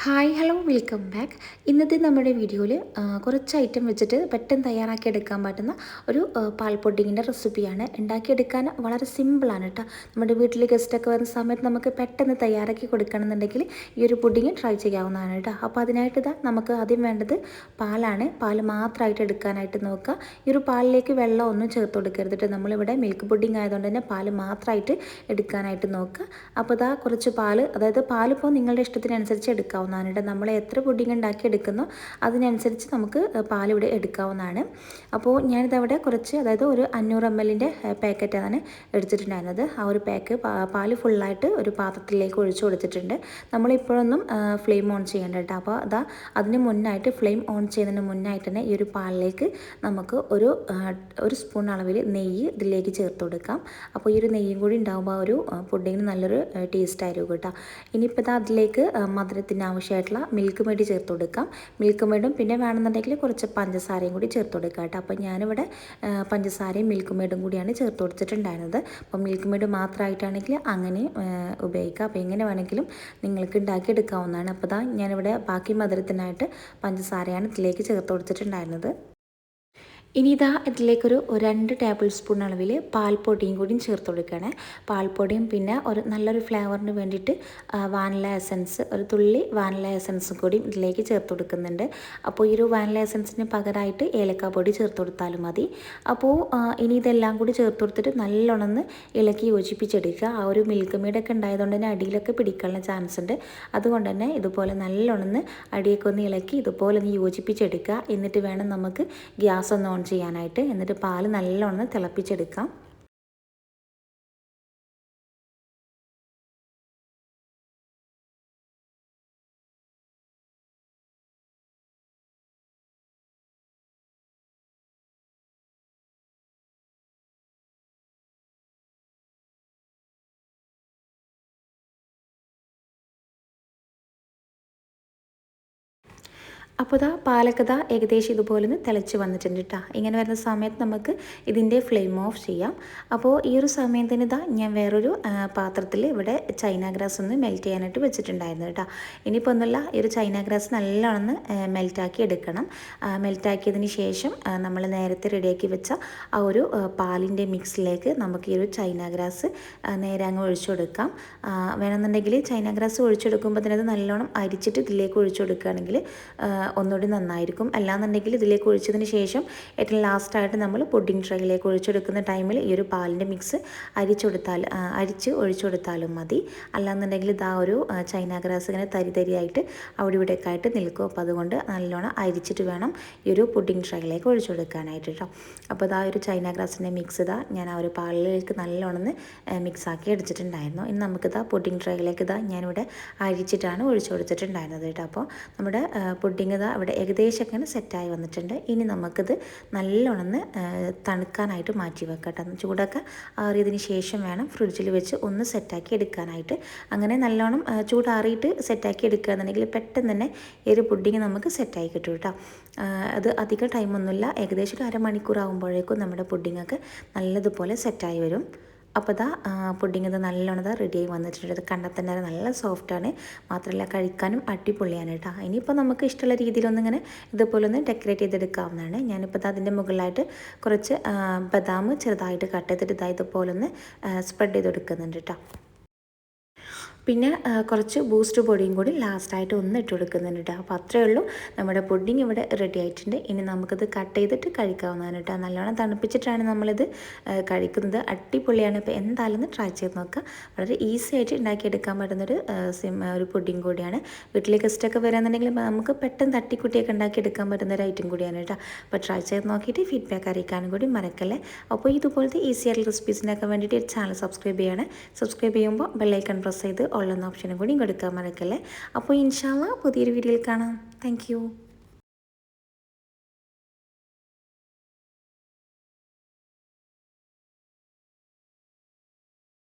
Hi hello welcome back. ഇന്നത്തെ നമ്മുടെ വീഡിയോയിൽ കുറച്ച് ഐറ്റം വെച്ചിട്ട് പെട്ടെന്ന് തയ്യാറാക്കി എടുക്കാൻ പറ്റുന്ന ഒരു പാൽ പുഡിങ്ങിൻ്റെ റെസിപ്പിയാണ്. ഉണ്ടാക്കിയെടുക്കാൻ വളരെ സിമ്പിളാണ് കേട്ടോ. നമ്മുടെ വീട്ടിൽ ഗസ്റ്റൊക്കെ വരുന്ന സമയത്ത് നമുക്ക് പെട്ടെന്ന് തയ്യാറാക്കി കൊടുക്കണമെന്നുണ്ടെങ്കിൽ ഈ ഒരു പുഡിങ് ട്രൈ ചെയ്യാവുന്നതാണ് കേട്ടോ. അപ്പോൾ അതിനായിട്ട് നമുക്ക് ആദ്യം വേണ്ടത് പാലാണ്. പാൽ മാത്രമായിട്ട് എടുക്കാനായിട്ട് നോക്കുക. ഈ ഒരു പാലിലേക്ക് വെള്ളം ഒന്നും ചേർത്ത് കൊടുക്കരുത് കേട്ടോ. നമ്മളിവിടെ മിൽക്ക് പുഡിങ് ആയതുകൊണ്ട് തന്നെ പാൽ മാത്രമായിട്ട് എടുക്കാനായിട്ട് നോക്കുക. അപ്പോൾ കുറച്ച് പാൽ, അതായത് പാലിപ്പോൾ നിങ്ങളുടെ ഇഷ്ടത്തിനനുസരിച്ച് എടുക്കാവുന്നതാണ്. നമ്മൾ എത്ര പുഡിങ് ഉണ്ടാക്കി എടുക്കുന്നോ അതിനനുസരിച്ച് നമുക്ക് പാലിവിടെ എടുക്കാവുന്നതാണ്. അപ്പോൾ ഞാനിതവിടെ കുറച്ച്, അതായത് ഒരു 500 ml പാക്കറ്റാണ് എടുത്തിട്ടുണ്ടായിരുന്നത്. ആ ഒരു പാക്ക് പാല് ഫുള്ളായിട്ട് ഒരു പാത്രത്തിലേക്ക് ഒഴിച്ചു കൊടുത്തിട്ടുണ്ട്. നമ്മളിപ്പോഴൊന്നും ഫ്ലെയിം ഓൺ ചെയ്യേണ്ട കേട്ടോ. അപ്പോൾ അതിന് മുന്നായിട്ട്, ഫ്ലെയിം ഓൺ ചെയ്യുന്നതിന് മുന്നായിട്ട് തന്നെ ഈ ഒരു പാലിലേക്ക് നമുക്ക് ഒരു സ്പൂൺ അളവിൽ നെയ്യ് ഇതിലേക്ക് ചേർത്ത് കൊടുക്കാം. അപ്പോൾ ഈ ഒരു നെയ്യും കൂടി ഉണ്ടാകുമ്പോൾ ആ ഒരു പുഡിങ്ങിന് നല്ലൊരു ടേസ്റ്റ് ആയിരിക്കും കേട്ടോ. ഇനിയിപ്പോൾ അതിലേക്ക് മധുരത്തിന് ആവശ്യമായിട്ടുള്ള മിൽക്ക് മെയ്ഡ് ചേർത്ത് കൊടുക്കാം. മിൽക്ക് മെയ്ഡും പിന്നെ വേണമെന്നുണ്ടെങ്കിൽ കുറച്ച് പഞ്ചസാരയും കൂടി ചേർത്ത് കൊടുക്കാം കേട്ടോ. അപ്പോൾ ഞാനിവിടെ പഞ്ചസാരയും മിൽക്ക് മെയ്ഡും കൂടിയാണ് ചേർത്ത് കൊടുത്തിട്ടുണ്ടായിരുന്നത്. അപ്പോൾ മിൽക്ക് മെയ്ഡ് മാത്രമായിട്ടാണെങ്കിൽ അങ്ങനെ ഉപയോഗിക്കാം. അപ്പോൾ എങ്ങനെ വേണമെങ്കിലും നിങ്ങൾക്ക് ഉണ്ടാക്കിയെടുക്കാവുന്നതാണ്. അപ്പോൾ ഞാനിവിടെ ബാക്കി മധുരത്തിനായിട്ട് പഞ്ചസാരയാണ് ഇതിലേക്ക് ചേർത്ത് കൊടുത്തിട്ടുണ്ടായിരുന്നത്. ഇനി ഇതിലേക്കൊരു 2 ടേബിൾ സ്പൂൺ അളവിൽ പാൽപ്പൊടിയും കൂടിയും ചേർത്ത് കൊടുക്കുകയാണ്. പാൽപ്പൊടിയും പിന്നെ ഒരു നല്ലൊരു ഫ്ലേവറിന് വേണ്ടിയിട്ട് വാനില എസൻസ്, ഒരു തുള്ളി വാനില എസൻസും കൂടിയും ഇതിലേക്ക് ചേർത്ത് കൊടുക്കുന്നുണ്ട്. അപ്പോൾ ഈ ഒരു വാനില എസൻസിന് പകരമായിട്ട് ഏലക്കാപ്പൊടി ചേർത്ത് കൊടുത്താലും മതി. അപ്പോൾ ഇനി ഇതെല്ലാം കൂടി ചേർത്ത് കൊടുത്തിട്ട് നല്ലോണം ഇളക്കി യോജിപ്പിച്ചെടുക്കുക. ആ ഒരു മിൽക്ക് മെയ്ഡൊക്കെ ഉണ്ടായതുകൊണ്ട് തന്നെ അടിയിലൊക്കെ പിടിക്കാനുള്ള ചാൻസ് ഉണ്ട്. അതുകൊണ്ട് തന്നെ ഇതുപോലെ നല്ലോണം അടിയൊക്കെ ഒന്ന് ഇളക്കി ഇതുപോലെ യോജിപ്പിച്ചെടുക്കുക. എന്നിട്ട് വേണം നമുക്ക് ഗ്യാസ് ഒന്ന് ഓൺ ചെയ്യാനായിട്ട്. എന്നിട്ട് പാൽ നല്ലോണം തിളപ്പിച്ചെടുക്കാം. അപ്പോൾ പാലൊക്കെ ഏകദേശം ഇതുപോലെ തിളച്ച് വന്നിട്ടുണ്ട് കേട്ടോ. ഇങ്ങനെ വരുന്ന സമയത്ത് നമുക്ക് ഇതിൻ്റെ ഫ്ലെയിം ഓഫ് ചെയ്യാം. അപ്പോൾ ഈ ഒരു സമയത്തിന് ഞാൻ വേറൊരു പാത്രത്തിൽ ഇവിടെ ചൈന ഗ്രാസ് ഒന്ന് മെൽറ്റ് ചെയ്യാനായിട്ട് വെച്ചിട്ടുണ്ടായിരുന്നു കേട്ടോ. ഇനിയിപ്പോൾ ഒന്നുമില്ല, ഈ ഒരു ചൈന ഗ്രാസ് നല്ലോണം മെൽറ്റാക്കി എടുക്കണം. മെൽറ്റാക്കിയതിന് ശേഷം നമ്മൾ നേരത്തെ റെഡിയാക്കി വെച്ച ആ ഒരു പാലിൻ്റെ മിക്സിലേക്ക് നമുക്ക് ഈ ഒരു ചൈന ഗ്രാസ് നേരെ അങ്ങ് ഒഴിച്ചു കൊടുക്കാം. വേണമെന്നുണ്ടെങ്കിൽ ചൈന ഗ്രാസ് ഒഴിച്ചെടുക്കുമ്പോൾ തന്നെ അത് നല്ലോണം അരിച്ചിട്ട് ഇതിലേക്ക് ഒഴിച്ചു കൊടുക്കുകയാണെങ്കിൽ ഒന്നുകൂടി നന്നായിരിക്കും. അല്ലാന്നുണ്ടെങ്കിൽ ഇതിലേക്ക് ഒഴിച്ചതിന് ശേഷം ഏറ്റവും ലാസ്റ്റായിട്ട് നമ്മൾ പുഡിംഗ് ട്രേയിലേക്ക് ഒഴിച്ചെടുക്കുന്ന ടൈമിൽ ഈ ഒരു പാലിൻ്റെ മിക്സ് അരിച്ച് ഒഴിച്ചു കൊടുത്താലും മതി. അല്ലാന്നുണ്ടെങ്കിൽ ഒരു ചൈന ഗ്രാസ് ഇങ്ങനെ തരിയായിട്ട് അവിടെ ഇവിടെയൊക്കെ ആയിട്ട് നിൽക്കും. അപ്പോൾ അതുകൊണ്ട് നല്ലോണം അരിച്ചിട്ട് വേണം ഈ ഒരു പുഡിംഗ് ട്രേയിലേക്ക് ഒഴിച്ചു കൊടുക്കാനായിട്ട് കേട്ടോ. അപ്പോൾ ഒരു ചൈന ഗ്രാസിൻ്റെ മിക്സ് ഞാൻ ആ ഒരു പാലിലേക്ക് നല്ലോണം മിക്സാക്കി എടുത്തിട്ടുണ്ടായിരുന്നു. ഇനി നമുക്ക് പുഡിംഗ് ട്രേയിലേക്ക് ഞാനിവിടെ അരിച്ചിട്ടാണ് ഒഴിച്ചു കൊടുത്തിട്ടുണ്ടായിരുന്നത് കേട്ടോ. അപ്പോൾ നമ്മുടെ പുഡിംഗ് ഇവിടെ ഏകദേശം അങ്ങനെ സെറ്റായി വന്നിട്ടുണ്ട്. ഇനി നമുക്കിത് നല്ലോണം തണുക്കാനായിട്ട് മാറ്റി വെക്കാം. ചൂടൊക്കെ ആറിയതിന് ശേഷം വേണം ഫ്രിഡ്ജിൽ വെച്ച് ഒന്ന് സെറ്റാക്കി എടുക്കാനായിട്ട്. അങ്ങനെ നല്ലോണം ചൂടാറിയിട്ട് സെറ്റാക്കി എടുക്കുകയാണെന്നുണ്ടെങ്കിൽ പെട്ടെന്ന് തന്നെ ഈ ഒരു പുഡിംഗ് നമുക്ക് സെറ്റായി കിട്ടും കേട്ടോ. അത് അധികം ടൈമൊന്നുമില്ല, ഏകദേശം ഒരു അരമണിക്കൂർ ആകുമ്പോഴേക്കും നമ്മുടെ പുഡിങ്ങൊക്കെ നല്ലതുപോലെ സെറ്റായി വരും. അപ്പോൾ പുഡിങ് നല്ലോണം റെഡിയായി വന്നിട്ടുണ്ട്. അത് കണ്ടാൽ തന്നെ നല്ല സോഫ്റ്റാണ്, മാത്രമല്ല കഴിക്കാനും അടിപൊളിയാണ് കേട്ടോ. ഇനിയിപ്പോൾ നമുക്ക് ഇഷ്ടമുള്ള രീതിയിലൊന്നിങ്ങനെ ഇതുപോലെ ഒന്ന് ഡെക്കറേറ്റ് ചെയ്തെടുക്കാവുന്നതാണ്. ഞാനിപ്പോൾ അതിൻ്റെ മുകളിലായിട്ട് കുറച്ച് ബദാം ചെറുതായിട്ട് കട്ട് ചെയ്തിട്ട് ഇതുപോലെ ഒന്ന് സ്പ്രെഡ് ചെയ്ത് കൊടുക്കുന്നുണ്ട് കേട്ടോ. പിന്നെ കുറച്ച് ബൂസ്റ്റ് പൊടിയും കൂടി ലാസ്റ്റായിട്ട് ഒന്ന് ഇട്ട് കൊടുക്കുന്നുണ്ട് കേട്ടോ. അപ്പോൾ അത്രയേ ഉള്ളൂ, നമ്മുടെ പുഡിങ് ഇവിടെ റെഡി ആയിട്ടുണ്ട്. ഇനി നമുക്കത് കട്ട് ചെയ്തിട്ട് കഴിക്കാവുന്നതാണ് കേട്ടോ. നല്ലോണം തണുപ്പിച്ചിട്ടാണ് നമ്മളിത് കഴിക്കുന്നത്. അടിപൊളിയാണ്. ഇപ്പോൾ എന്തായാലും ട്രൈ ചെയ്ത് നോക്കുക. വളരെ ഈസി ആയിട്ട് ഉണ്ടാക്കിയെടുക്കാൻ പറ്റുന്നൊരു ഒരു പുഡിങ് കൂടിയാണ്. വീട്ടിലെ ഗസ്റ്റൊക്കെ വരാമെന്നുണ്ടെങ്കിൽ നമുക്ക് പെട്ടെന്ന് തട്ടിക്കുട്ടിയൊക്കെ ഉണ്ടാക്കിയെടുക്കാൻ പറ്റുന്നൊരു ഐറ്റം കൂടിയാണ് കേട്ടോ. അപ്പോൾ ട്രൈ ചെയ്ത് നോക്കിയിട്ട് ഫീഡ്ബാക്ക് അറിയിക്കാനും കൂടി മറക്കല്ലേ. അപ്പോൾ ഇതുപോലത്തെ ഈസി ആയിട്ടുള്ള റെസിപ്പീസിനൊക്കെ വേണ്ടിയിട്ട് ചാനൽ സബ്സ്ക്രൈബ് ചെയ്യണം. സബ്സ്ക്രൈബ് ചെയ്യുമ്പോൾ ബെല്ലൈക്കൺ പ്രസ് ചെയ്ത് ഉള്ള ഓപ്ഷനും കൂടി കൊടുക്കാൻ മറക്കല്ലേ. അപ്പോൾ ഇൻഷാ അല്ലാഹ് പുതിയൊരു വീഡിയോയിൽ കാണാം. താങ്ക്